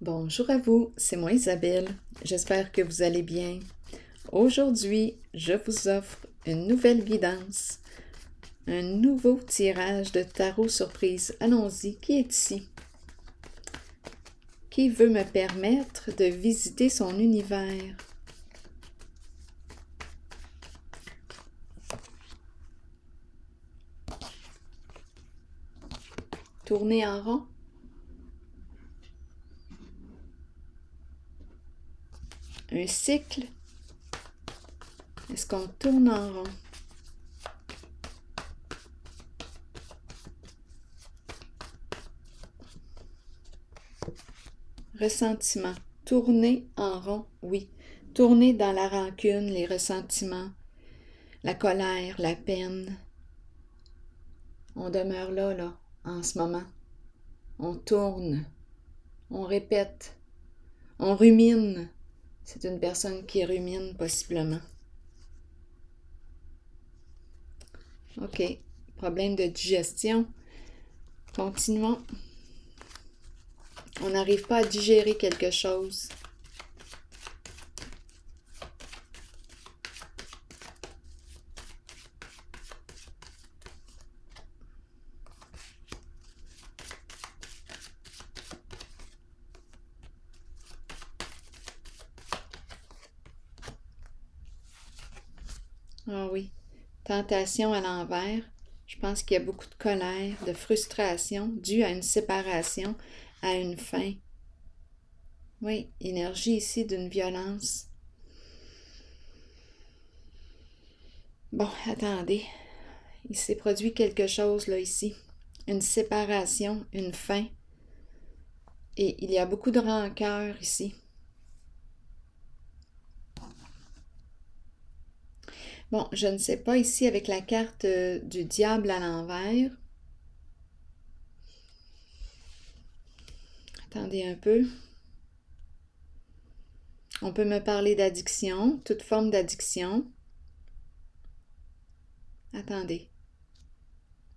Bonjour à vous, c'est moi Isabelle. J'espère que vous allez bien. Aujourd'hui, je vous offre une nouvelle guidance, un nouveau tirage de tarot surprise. Allons-y, qui est ici? Qui veut me permettre de visiter son univers? Tourner en rond? Un cycle? Est-ce qu'on tourne en rond? Ressentiment. Tourner en rond, oui. Tourner dans la rancune, les ressentiments, la colère, la peine. On demeure là, en ce moment. On tourne, on répète, on rumine. C'est une personne qui rumine possiblement. OK, problème de digestion. Continuons. On n'arrive pas à digérer quelque chose. Ah oui, tentation à l'envers. Je pense qu'il y a beaucoup de colère, de frustration due à une séparation, à une fin. Oui, énergie ici d'une violence. Bon, attendez. Il s'est produit quelque chose là ici. Une séparation, une fin. Et il y a beaucoup de rancœur ici. Bon, je ne sais pas ici avec la carte du diable à l'envers. Attendez un peu. On peut me parler d'addiction, toute forme d'addiction. Attendez.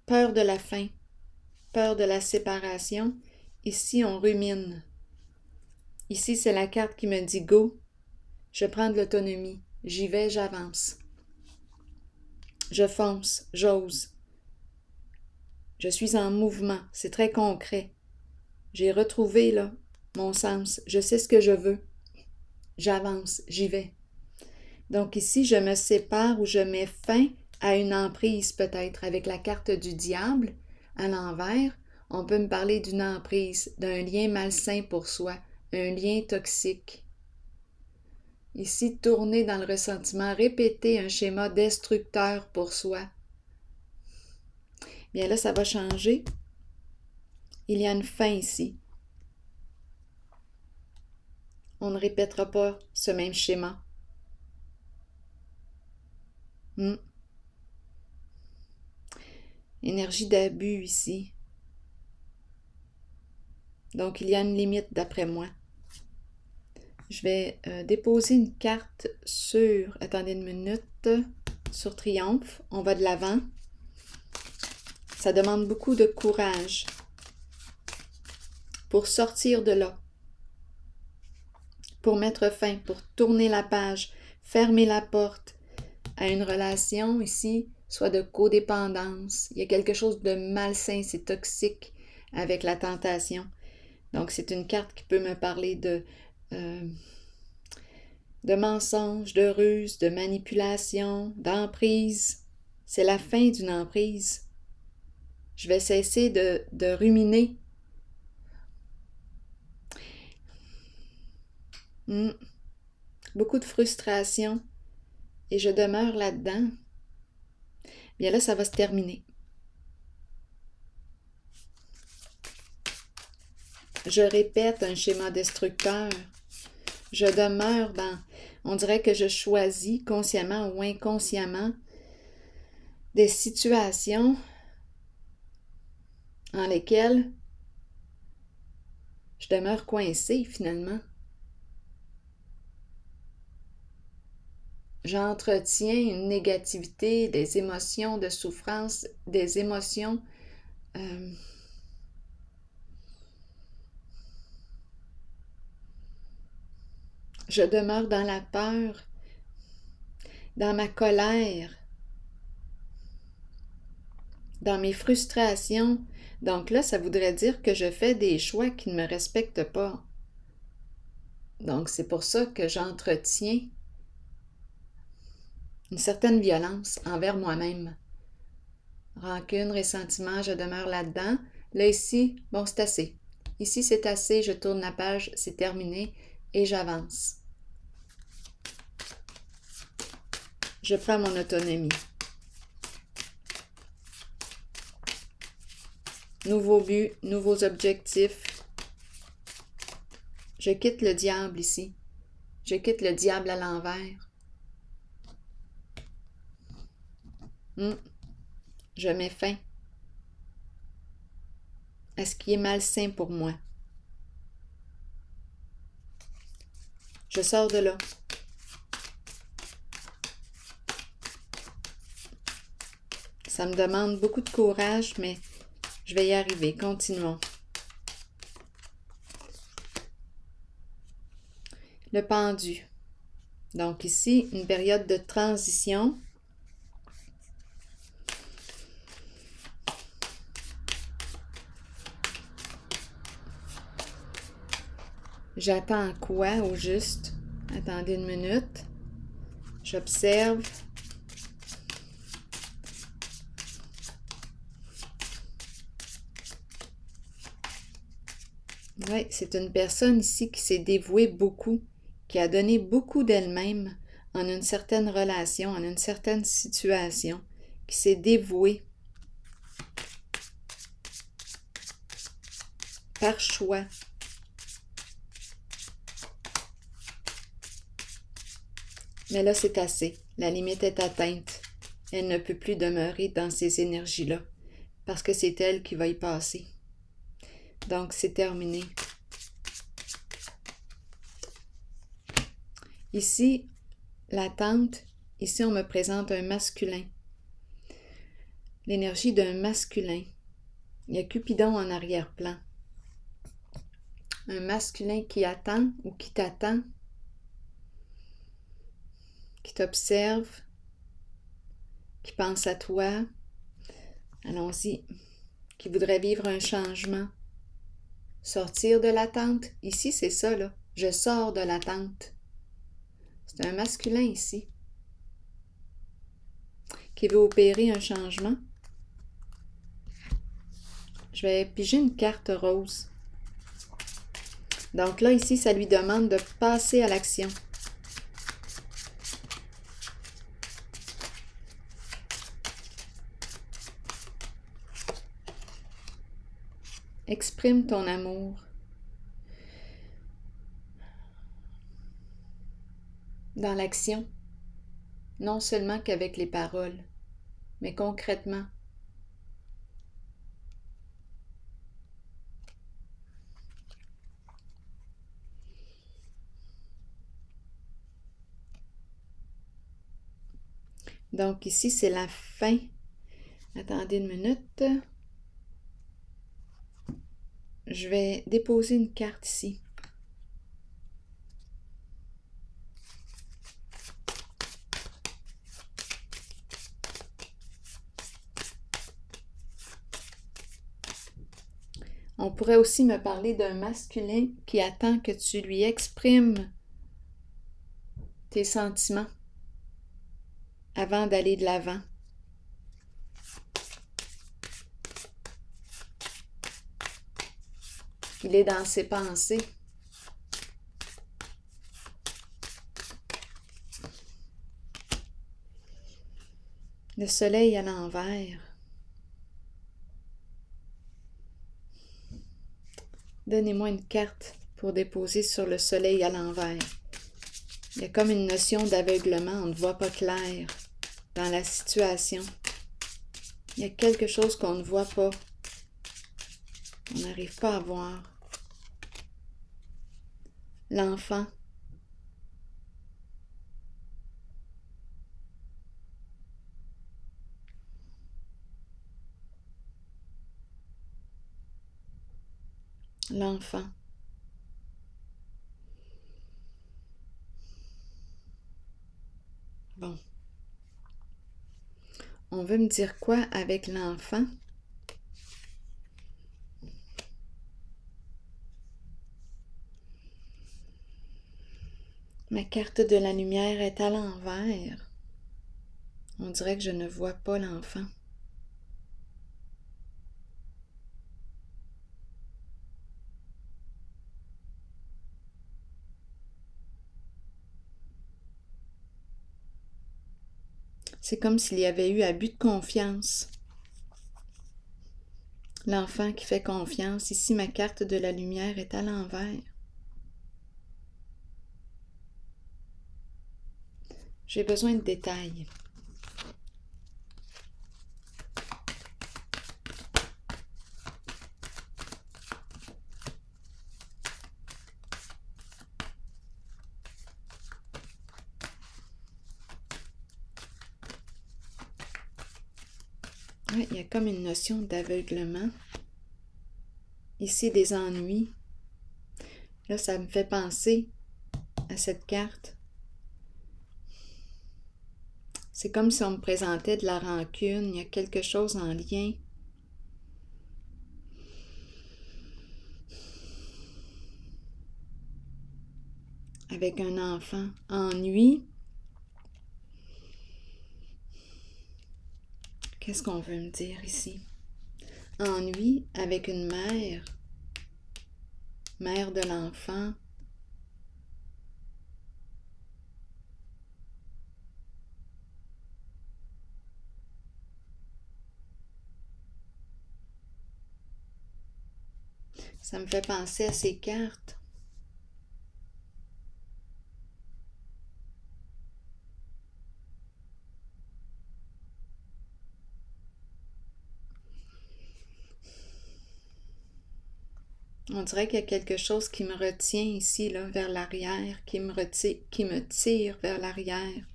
Peur de la fin, peur de la séparation. Ici, on rumine. Ici, c'est la carte qui me dit go. Je prends de l'autonomie. J'y vais, j'avance. Je fonce, j'ose. Je suis en mouvement. C'est très concret. J'ai retrouvé, là, mon sens. Je sais ce que je veux. J'avance, j'y vais. Donc ici, je me sépare ou je mets fin à une emprise peut-être avec la carte du diable à l'envers. On peut me parler d'une emprise, d'un lien malsain pour soi, un lien toxique. Ici, tourner dans le ressentiment, répéter un schéma destructeur pour soi. Bien là, ça va changer. Il y a une fin ici. On ne répétera pas ce même schéma. Énergie d'abus ici. Donc, il y a une limite d'après moi. Je vais déposer une carte sur, attendez une minute, sur Triomphe. On va de l'avant. Ça demande beaucoup de courage pour sortir de là, pour mettre fin, pour tourner la page, fermer la porte à une relation ici, soit de codépendance. Il y a quelque chose de malsain, c'est toxique avec la tentation. Donc, c'est une carte qui peut me parler de mensonges, de ruses, de manipulation, d'emprise. C'est la fin d'une emprise. Je vais cesser de ruminer. Beaucoup de frustration et je demeure là-dedans. Bien là, ça va se terminer. Je répète un schéma destructeur. Je demeure dans... On dirait que je choisis consciemment ou inconsciemment des situations en lesquelles je demeure coincée finalement. J'entretiens une négativité, des émotions de souffrance, des émotions Je demeure dans la peur, dans ma colère, dans mes frustrations. Donc là, ça voudrait dire que je fais des choix qui ne me respectent pas. Donc c'est pour ça que j'entretiens une certaine violence envers moi-même. Rancune, ressentiment, je demeure là-dedans. Là, ici, bon, c'est assez. Ici, c'est assez, je tourne la page, c'est terminé et j'avance. Je prends mon autonomie. Nouveau but, nouveaux objectifs. Je quitte le diable ici. Je quitte le diable à l'envers. Je mets fin à ce qui est malsain pour moi. Je sors de là. Ça me demande beaucoup de courage, mais je vais y arriver. Continuons. Le pendu. Donc ici, une période de transition. J'attends quoi au juste? Attendez une minute. J'observe. Oui, c'est une personne ici qui s'est dévouée beaucoup, qui a donné beaucoup d'elle-même en une certaine relation, en une certaine situation, qui s'est dévouée par choix. Mais là, c'est assez. La limite est atteinte. Elle ne peut plus demeurer dans ces énergies-là, parce que c'est elle qui va y passer. Donc, c'est terminé. Ici, l'attente, ici, on me présente un masculin. L'énergie d'un masculin. Il y a Cupidon en arrière-plan. Un masculin qui attend ou qui t'attend, qui t'observe, qui pense à toi. Allons-y. Qui voudrait vivre un changement. Sortir de l'attente. Ici, c'est ça, là. Je sors de l'attente. C'est un masculin ici. Qui veut opérer un changement. Je vais piger une carte rose. Donc là, ici, ça lui demande de passer à l'action. Exprime ton amour. Dans l'action, non seulement qu'avec les paroles, mais concrètement. Donc ici, c'est la fin. Attendez une minute. Je vais déposer une carte ici. On pourrait aussi me parler d'un masculin qui attend que tu lui exprimes tes sentiments avant d'aller de l'avant. Il est dans ses pensées. Le soleil à l'envers. Donnez-moi une carte pour déposer sur le soleil à l'envers. Il y a comme une notion d'aveuglement, on ne voit pas clair dans la situation. Il y a quelque chose qu'on ne voit pas. On n'arrive pas à voir. L'enfant. L'enfant. Bon. On veut me dire quoi avec l'enfant? Ma carte de la lumière est à l'envers. On dirait que je ne vois pas l'enfant. C'est comme s'il y avait eu abus de confiance. L'enfant qui fait confiance. Ici, ma carte de la lumière est à l'envers. J'ai besoin de détails. Oui, il y a comme une notion d'aveuglement. Ici, des ennuis. Là, ça me fait penser à cette carte. C'est comme si on me présentait de la rancune. Il y a quelque chose en lien. Avec un enfant. Ennui. Qu'est-ce qu'on veut me dire ici? Ennui avec une mère. Mère de l'enfant. Ça me fait penser à ces cartes. On dirait qu'il y a quelque chose qui me retient ici, là, vers l'arrière, qui me tire vers l'arrière.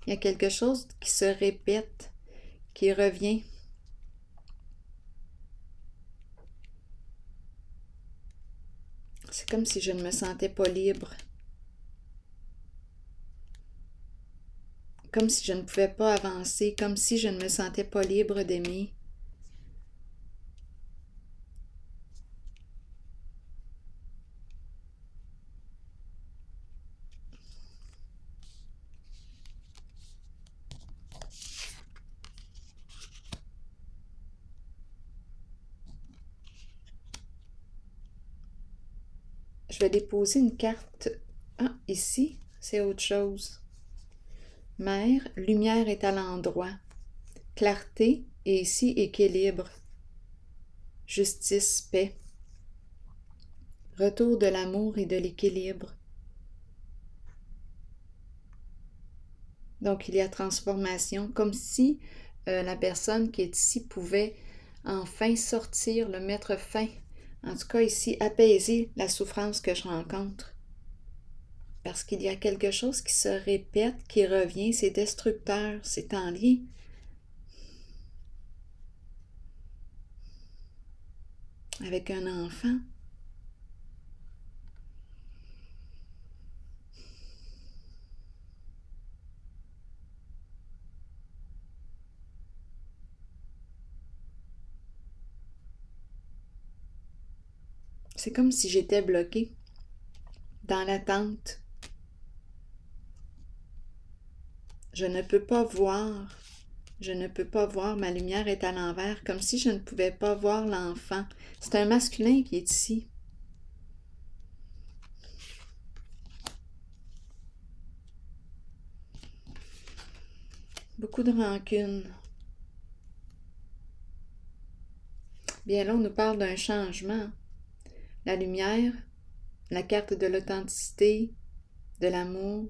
Il y a quelque chose qui se répète, qui revient. C'est comme si je ne me sentais pas libre. Comme si je ne pouvais pas avancer, comme si je ne me sentais pas libre d'aimer. Je vais déposer une carte. Ah, ici, c'est autre chose. Mère, lumière est à l'endroit. Clarté et ici équilibre. Justice, paix. Retour de l'amour et de l'équilibre. Donc, il y a transformation, comme si la personne qui est ici pouvait enfin sortir, le mettre fin. En tout cas, ici, apaiser la souffrance que je rencontre. Parce qu'il y a quelque chose qui se répète, qui revient, c'est destructeur, c'est en lien. Avec un enfant. C'est comme si j'étais bloquée dans l'attente. Je ne peux pas voir. Je ne peux pas voir. Ma lumière est à l'envers, comme si je ne pouvais pas voir l'enfant. C'est un masculin qui est ici. Beaucoup de rancune. Bien là, on nous parle d'un changement. La lumière, la carte de l'authenticité, de l'amour.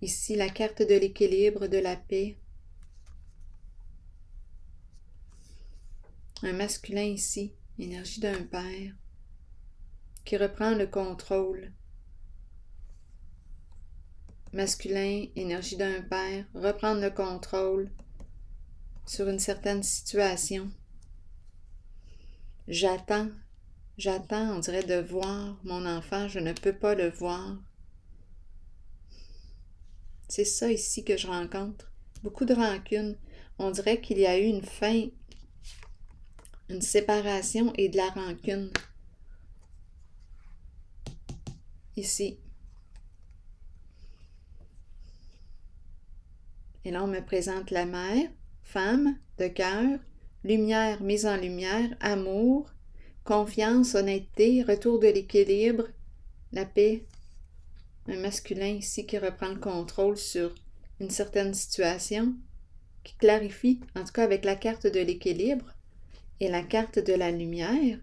Ici, la carte de l'équilibre, de la paix. Un masculin ici, énergie d'un père, qui reprend le contrôle. Masculin, énergie d'un père, reprendre le contrôle sur une certaine situation. J'attends, on dirait de voir mon enfant, je ne peux pas le voir. C'est ça ici que je rencontre. Beaucoup de rancune. On dirait qu'il y a eu une fin, une séparation et de la rancune. Ici. Et là, on me présente la mère, femme, de cœur, lumière mise en lumière, amour, confiance, honnêteté, retour de l'équilibre, la paix. Un masculin ici qui reprend le contrôle sur une certaine situation, qui clarifie, en tout cas avec la carte de l'équilibre et la carte de la lumière.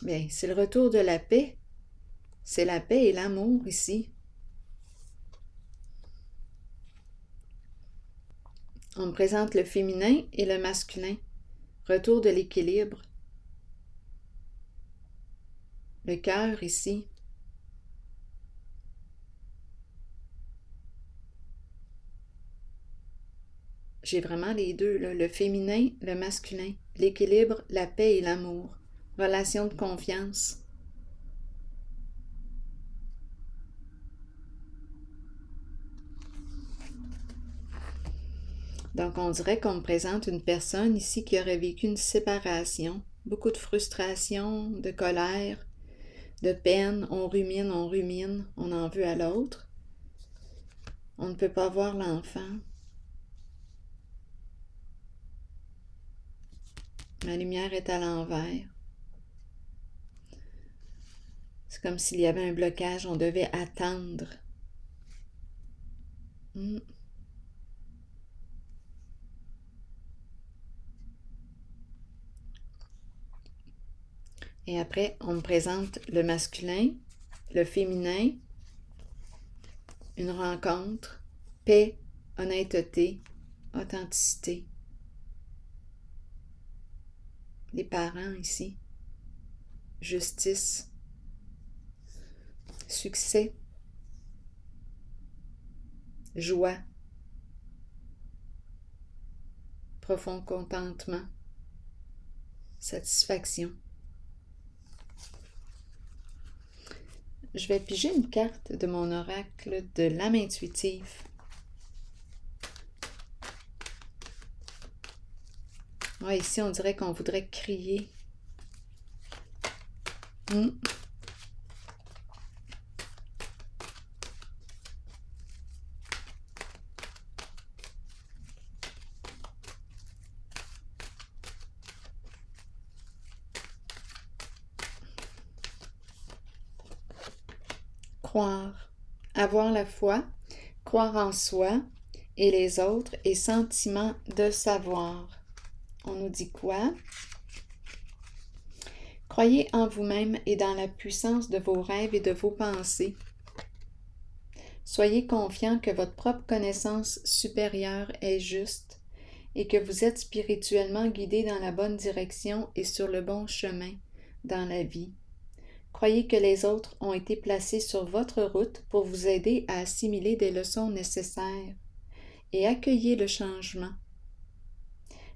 Bien, c'est le retour de la paix. C'est la paix et l'amour ici. On me présente le féminin et le masculin. Retour de l'équilibre. Le cœur ici. J'ai vraiment les deux, là, le féminin, le masculin. L'équilibre, la paix et l'amour. Relation de confiance. Donc, on dirait qu'on me présente une personne ici qui aurait vécu une séparation, beaucoup de frustration, de colère, de peine. On rumine, on en veut à l'autre. On ne peut pas voir l'enfant. La lumière est à l'envers. C'est comme s'il y avait un blocage, on devait attendre. Et après, on me présente le masculin, le féminin, une rencontre, paix, honnêteté, authenticité. Les parents ici, justice, succès, joie, profond contentement, satisfaction. Je vais piger une carte de mon oracle de l'âme intuitive. Ouais, ici, on dirait qu'on voudrait crier. Croire, avoir la foi, croire en soi et les autres et sentiment de savoir. On nous dit quoi? Croyez en vous-même et dans la puissance de vos rêves et de vos pensées. Soyez confiant que votre propre connaissance supérieure est juste et que vous êtes spirituellement guidé dans la bonne direction et sur le bon chemin dans la vie. Croyez que les autres ont été placés sur votre route pour vous aider à assimiler des leçons nécessaires et accueillez le changement.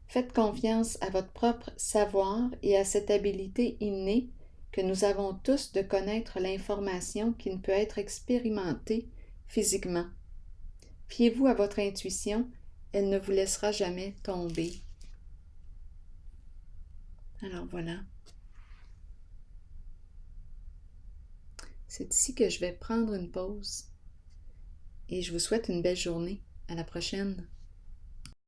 Faites confiance à votre propre savoir et à cette habilité innée que nous avons tous de connaître l'information qui ne peut être expérimentée physiquement. Fiez-vous à votre intuition, elle ne vous laissera jamais tomber. Alors voilà. C'est ici que je vais prendre une pause et je vous souhaite une belle journée. À la prochaine.